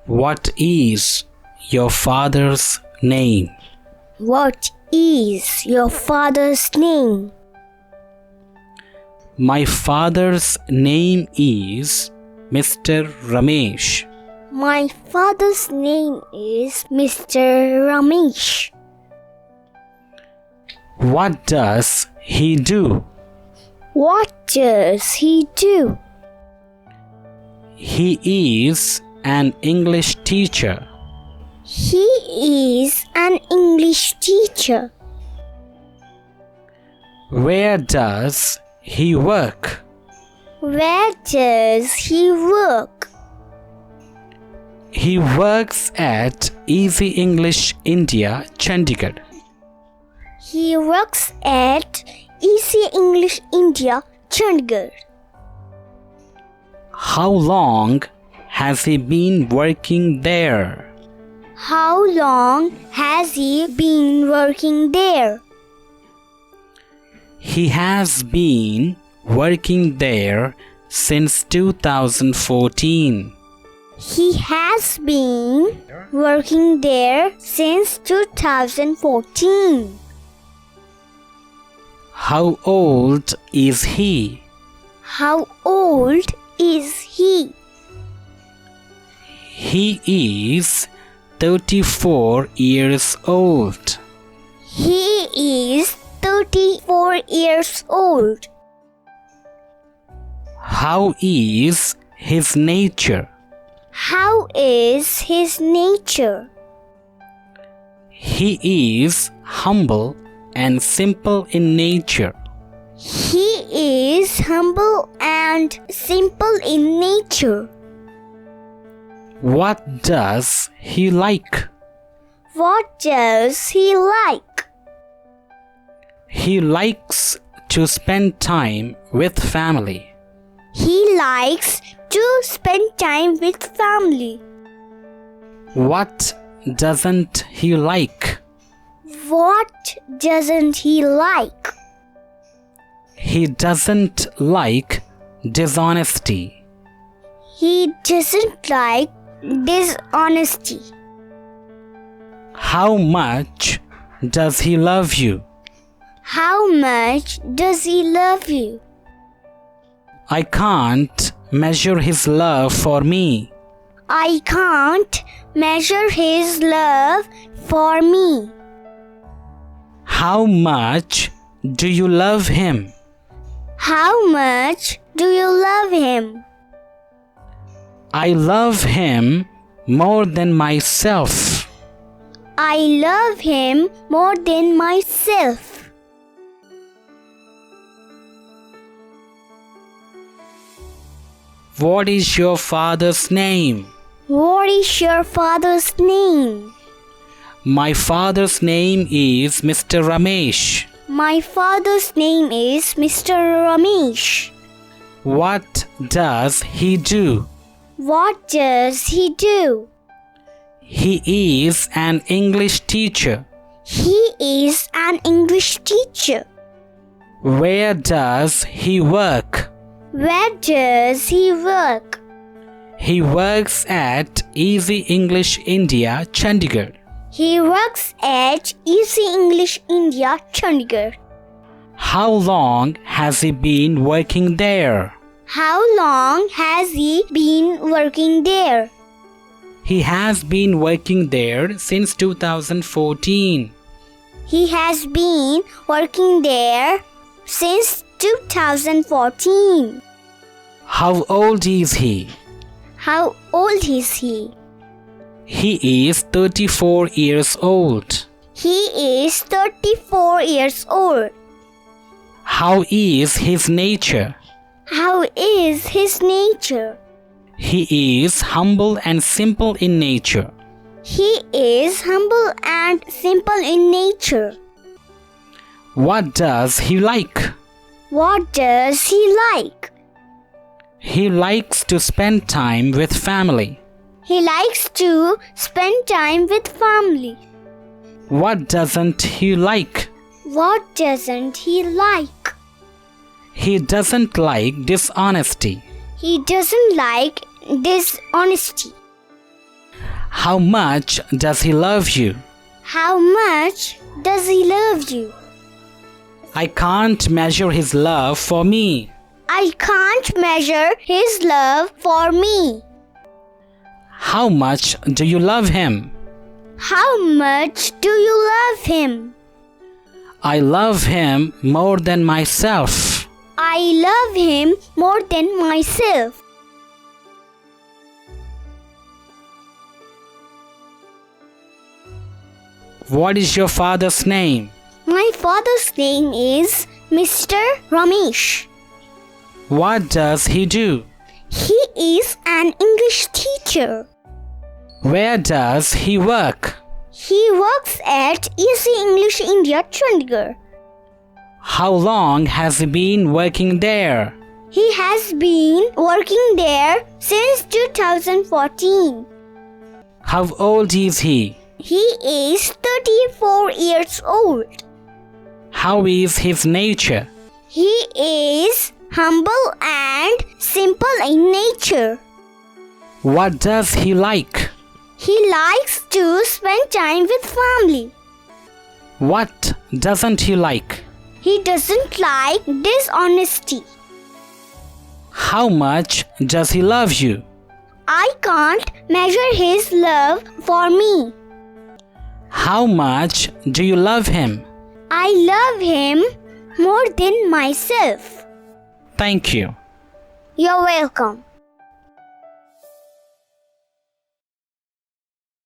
What is your father's name? What is your father's name? My father's name is Mr. Ramesh. My father's name is Mr. Ramesh. What does he do? What does he do? He is an English teacher. He is an English teacher. Where does he work? Where does he work? He works at Easy English India, Chandigarh. He works at Easy English India, Chandigarh. How long has he been working there? How long has he been working there? He has been working there since 2014. He has been working there since 2014. How old is he? How old is he? He is 34 years old. He is 34 years old. How is his nature? How is his nature? He is humble and simple in nature. He is humble and simple in nature. What does he like? What does he like? He likes to spend time with family. He likes to spend time with family. What doesn't he like? What doesn't he like? He doesn't like dishonesty. He doesn't like dishonesty. How much does he love you? How much does he love you? I can't measure his love for me. I can't measure his love for me. How much do you love him? How much do you love him? I love him more than myself. I love him more than myself. What is your father's name? What is your father's name? My father's name is Mr. Ramesh. My father's name is Mr. Ramesh. What does he do? What does he do? He is an English teacher. He is an English teacher. Where does he work? Where does he work? He works at Easy English India, Chandigarh. He works at Easy English India, Chandigarh. How long has he been working there? How long has he been working there? He has been working there since 2014. He has been working there since 2014. How old is he? How old is he? He is 34 years old. He is 34 years old. How is his nature? How is his nature? He is humble and simple in nature. He is humble and simple in nature. What does he like? What does he like? He likes to spend time with family. He likes to spend time with family. What doesn't he like? What doesn't he like? He doesn't like dishonesty. He doesn't like dishonesty. How much does he love you? How much does he love you? I can't measure his love for me. I can't measure his love for me. How much do you love him? How much do you love him? I love him more than myself. I love him more than myself. What is your father's name? My father's name is Mr. Ramesh. What does he do? He is an English teacher. Where does he work? He works at Easy English India, Chandigarh. How long has he been working there? He has been working there since 2014. How old is he? He is 34 years old. How is his nature? He is humble and simple in nature. What does he like? He likes to spend time with family. What doesn't he like? He doesn't like dishonesty. How much does he love you? I can't measure his love for me. How much do you love him? I love him more than myself. Thank you. You're welcome.